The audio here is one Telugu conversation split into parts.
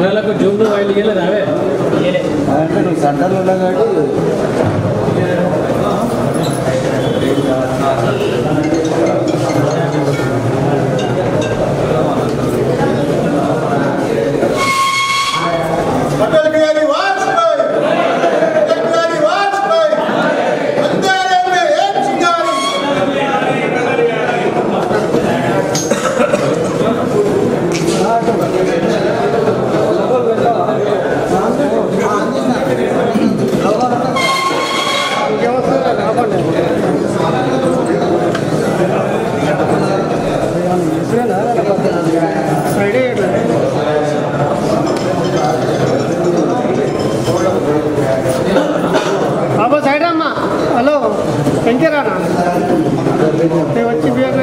కెమెరాలకు జూమ్లో వైల్ ఇయ్యలేదు అవే అంటే నువ్వు సెంటర్లో ఉన్నా కాబట్టి బాబా సైడ్ అమ్మా హలో వెంకరానా వచ్చి బియర్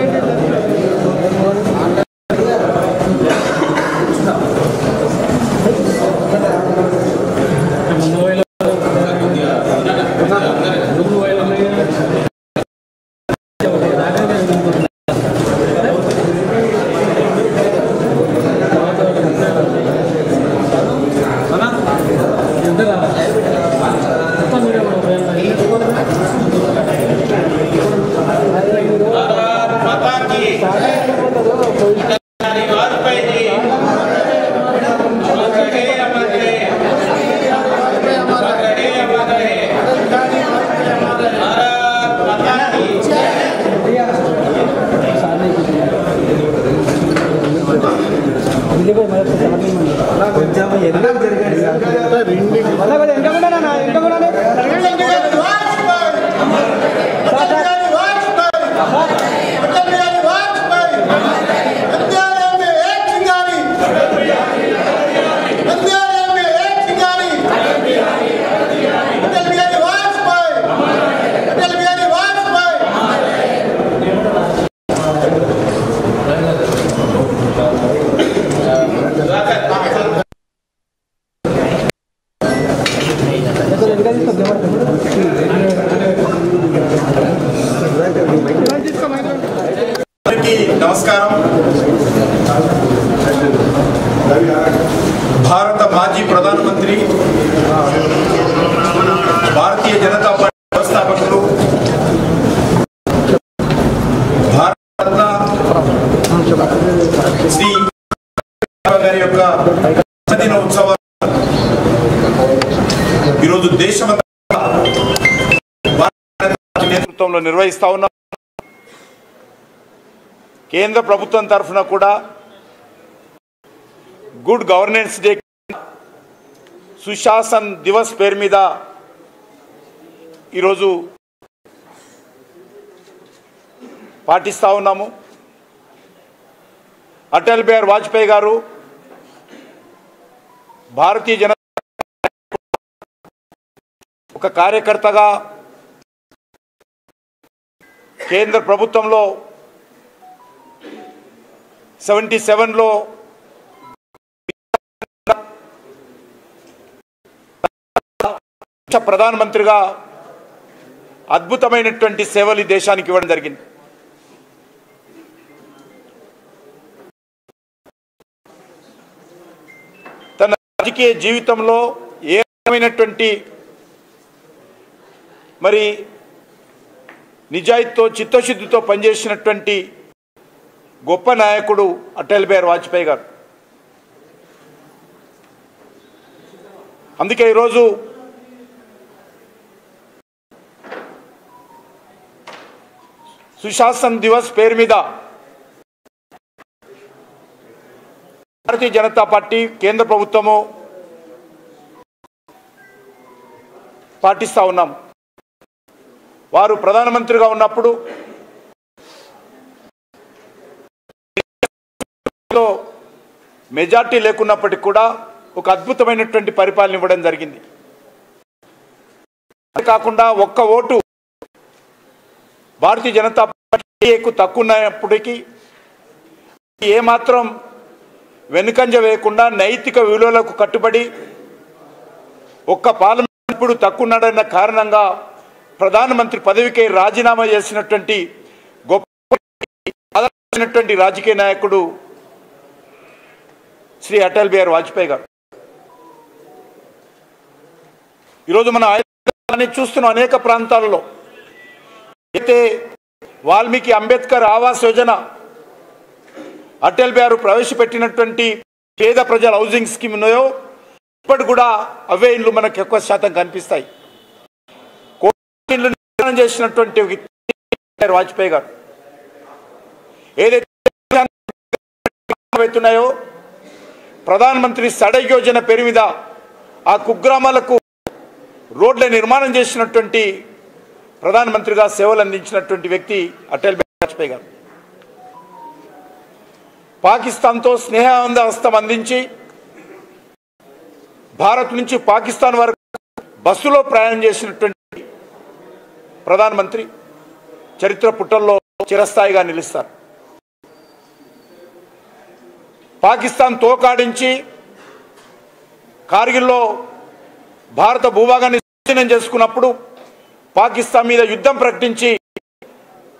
నమస్కారం. భారత మాజీ ప్రధానమంత్రి భారతీయ జనతా పార్టీ వ్యవస్థాపకులు భారతరత్న శ్రీ గారి యొక్క జన్మదిన ఉత్సవాలు ఈరోజు దేశమంతా నేతృత్వంలో నిర్వహిస్తా ఉన్నాం. కేంద్ర ప్రభుత్వం తరఫున కూడా Good Governance Day Sushasan Divas పేరు మీద ఈరోజు పాటిస్తూ ఉన్నాము. అటల్ బిహారీ వాజ్పేయి గారు భారతీయ జనతా ఒక కార్యకర్తగా కేంద్ర ప్రభుత్వంలో 77లో ప్రధానమంత్రిగా అద్భుతమైనటువంటి సేవలు ఈ దేశానికి ఇవ్వడం జరిగింది. తన రాజకీయ జీవితంలో ఏ రకమైనటువంటి మరి నిజాయితీతో చిత్తశుద్ధితో పనిచేసినటువంటి గొప్ప నాయకుడు అటల్ బిహారీ వాజ్పేయి గారు. అందుకే ఈరోజు సుశాసన్ దివస్ పేరు మీద భారతీయ జనతా పార్టీ కేంద్ర ప్రభుత్వము పాటిస్తూ ఉన్నాం. వారు ప్రధానమంత్రిగా ఉన్నప్పుడు మెజార్టీ లేకున్నప్పటికీ కూడా ఒక అద్భుతమైనటువంటి పరిపాలన ఇవ్వడం జరిగింది. కాకుండా ఒక్క ఓటు భారతీయ జనతా పార్టీకి తక్కువ ఉన్నప్పటికీ ఏమాత్రం వెనుకంజ వేయకుండా నైతిక విలువలకు కట్టుబడి ఒక్క పార్లమెంట్ ఇప్పుడు తక్కువ ఉన్నాడన్న కారణంగా ప్రధానమంత్రి పదవికి రాజీనామా చేసినటువంటి గొప్ప రాజకీయ నాయకుడు శ్రీ అటల్ బిహారీ వాజ్పేయి గారు. ఈరోజు మనం ఆయన చూస్తున్నాం అనేక ప్రాంతాలలో. అయితే వాల్మీకి అంబేద్కర్ ఆవాస్ యోజన అటల్ బిహారీ ప్రవేశపెట్టినటువంటి పేద ప్రజల హౌసింగ్ స్కీమ్ ఉన్నాయో ఇప్పటి కూడా అవే ఇండ్లు మనకు ఎక్కువ శాతం కనిపిస్తాయి. కోటి ఇండ్లు నిర్మాణం చేసినటువంటి వాజ్పేయి గారు ఏదైతే అవుతున్నాయో ప్రధాన మంత్రి సడక్ యోజన పేరు మీద ఆ కుగ్రామాలకు రోడ్ల నిర్మాణం చేసినటువంటి ప్రధానమంత్రిగా సేవలు అందించినటువంటి వ్యక్తి అటల్ బిహారీ వాజ్పేయి గారు. పాకిస్తాన్తో స్నేహహస్తం అందించి భారత్ నుంచి పాకిస్తాన్ వరకు బస్సులో ప్రయాణం చేసినటువంటి ప్రధానమంత్రి చరిత్ర పుటల్లో చిరస్థాయిగా నిలుస్తారు. పాకిస్తాన్ తోకాడించి కార్గిల్లో భారత భూభాగాన్ని స్వాధీనం చేసుకున్నప్పుడు పాకిస్తాన్ మీద యుద్ధం ప్రకటించి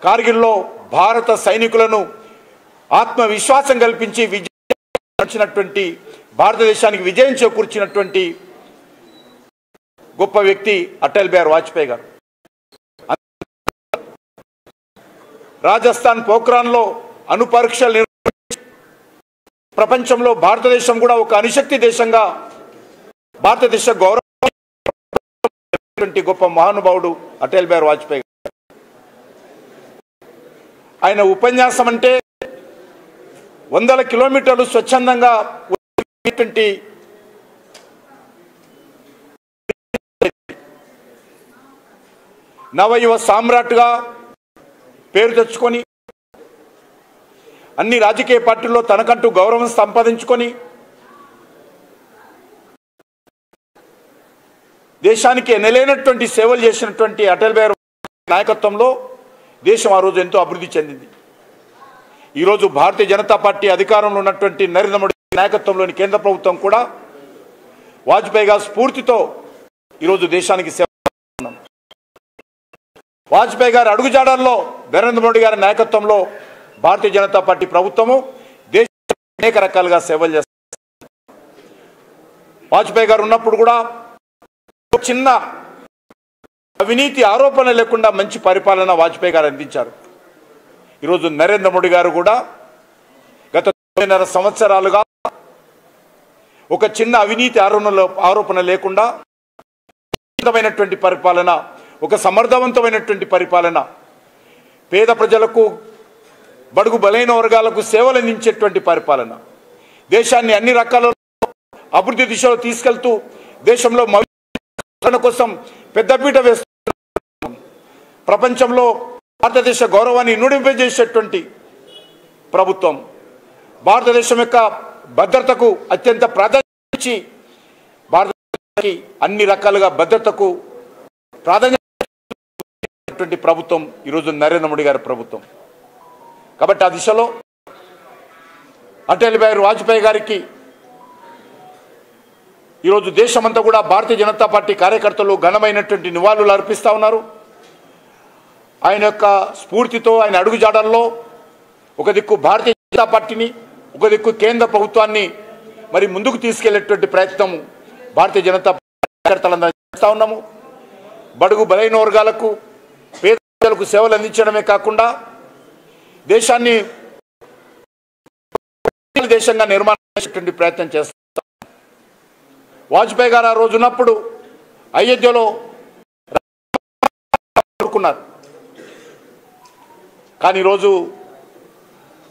కార్గిల్లో భారత సైనికులను ఆత్మవిశ్వాసం కల్పించి విజయించినటువంటి భారతదేశానికి విజయం చేకూర్చినటువంటి గొప్ప వ్యక్తి అటల్ బిహారీ వాజ్పేయి గారు. రాజస్థాన్ పోఖ్రాన్లో అణు పరీక్షలు నిర్వహించి ప్రపంచంలో భారతదేశం కూడా ఒక అణుశక్తి దేశంగా భారతదేశ గౌరవ గొప్ప మహానుభావుడు అటల్ బిహారీ వాజ్పేయి గారు. ఆయన ఉపన్యాసం అంటే 100 కిలోమీటర్లు స్వచ్ఛందంగా నవయువ సామ్రాట్గా పేరు తెచ్చుకొని అన్ని రాజకీయ పార్టీల్లో తనకంటూ గౌరవం సంపాదించుకొని దేశానికి ఎనలేనటువంటి సేవలు చేసినటువంటి అటల్ బిహారీ నాయకత్వంలో దేశం ఆ రోజు ఎంతో అభివృద్ధి చెందింది. ఈరోజు భారతీయ జనతా పార్టీ అధికారంలో ఉన్నటువంటి నరేంద్ర మోడీ నాయకత్వంలోని కేంద్ర ప్రభుత్వం కూడా వాజ్పేయి గారి స్ఫూర్తితో ఈరోజు దేశానికి సేవ చేస్తున్నాం. వాజ్పేయి గారి అడుగుజాడల్లో నరేంద్ర మోడీ గారి నాయకత్వంలో భారతీయ జనతా పార్టీ ప్రభుత్వము దేశానికి అనేక రకాలుగా సేవలు చేస్తుంది. వాజ్పేయి గారు ఉన్నప్పుడు కూడా చిన్న అవినీతి ఆరోపణ లేకుండా మంచి పరిపాలన వాజ్పేయి గారు అందించారు. ఈరోజు నరేంద్ర మోడీ గారు కూడా గత 9.5 సంవత్సరాలుగా ఒక చిన్న అవినీతి ఆరోపణ లేకుండా పరిపాలన, ఒక సమర్థవంతమైనటువంటి పరిపాలన, పేద ప్రజలకు బడుగు బలైన వర్గాలకు సేవలు అందించేటువంటి పరిపాలన, దేశాన్ని అన్ని రకాల అభివృద్ధి దిశలో తీసుకెళ్తూ దేశంలో కోసం పెద్దపీట వేస్తూ ప్రపంచంలో భారతదేశ గౌరవాన్ని ఇనుడింపజేసేటువంటి ప్రభుత్వం, భారతదేశం యొక్క భద్రతకు అత్యంత ప్రాధాన్యత ఇచ్చి భారతదేశానికి అన్ని రకాలుగా భద్రతకు ప్రాధాన్యత ప్రభుత్వం ఈరోజు నరేంద్ర మోడీ గారి ప్రభుత్వం. కాబట్టి ఆ దిశలో అటల్ బిహారీ వాజ్పేయి గారికి ఈరోజు దేశమంతా కూడా భారతీయ జనతా పార్టీ కార్యకర్తలు ఘనమైనటువంటి నివాళులు అర్పిస్తూ ఉన్నారు. ఆయన యొక్క స్ఫూర్తితో, ఆయన అడుగుజాడల్లో ఒక దిక్కు భారతీయ జనతా పార్టీని, ఒక దిక్కు కేంద్ర ప్రభుత్వాన్ని మరి ముందుకు తీసుకెళ్లేటువంటి ప్రయత్నం భారతీయ జనతా పార్టీ కార్యకర్తలందరూ చేస్తూ ఉన్నాము. బడుగు బలైన వర్గాలకు, పేద ప్రజలకు సేవలు అందించడమే కాకుండా దేశాన్ని దేశంగా నిర్మాణం చేసేటువంటి ప్రయత్నం చేస్తాం. వాజ్పేయి గారు ఆ రోజు ఉన్నప్పుడు అయోధ్యలో కోరుకున్నారు. కానీ ఈరోజు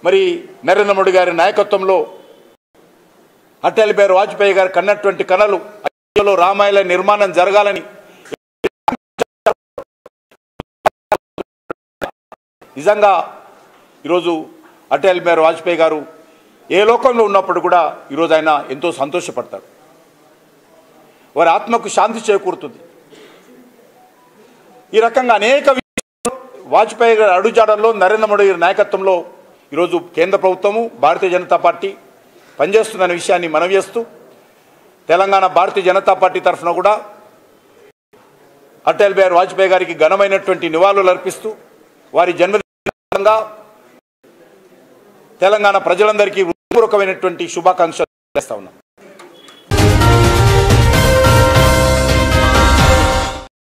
మరి నరేంద్ర మోడీ గారి నాయకత్వంలో అటల్ బిహారీ వాజ్పేయి గారు కన్నటువంటి కలలు అయోధ్యలో రామాలయ నిర్మాణం జరగాలని నిజంగా ఈరోజు అటల్ బిహారీ వాజ్పేయి గారు ఏ లోకంలో ఉన్నప్పుడు కూడా ఈరోజు ఆయన ఎంతో సంతోషపడతారు. వారి ఆత్మకు శాంతి చేకూరుతుంది. ఈ రకంగా అనేక వాజ్పేయి గారి అడుగుజాడల్లో నరేంద్ర మోడీ గారి నాయకత్వంలో ఈరోజు కేంద్ర ప్రభుత్వము, భారతీయ జనతా పార్టీ పనిచేస్తుందనే విషయాన్ని మనవి చేస్తూ తెలంగాణ భారతీయ జనతా పార్టీ తరఫున కూడా అటల్ బిహారీ వాజ్పేయి గారికి ఘనమైనటువంటి నివాళులు అర్పిస్తూ వారి జన్మదినంగా తెలంగాణ ప్రజలందరికీ హృదయపూర్వకమైనటువంటి శుభాకాంక్షలు చేస్తా ఉన్నాం.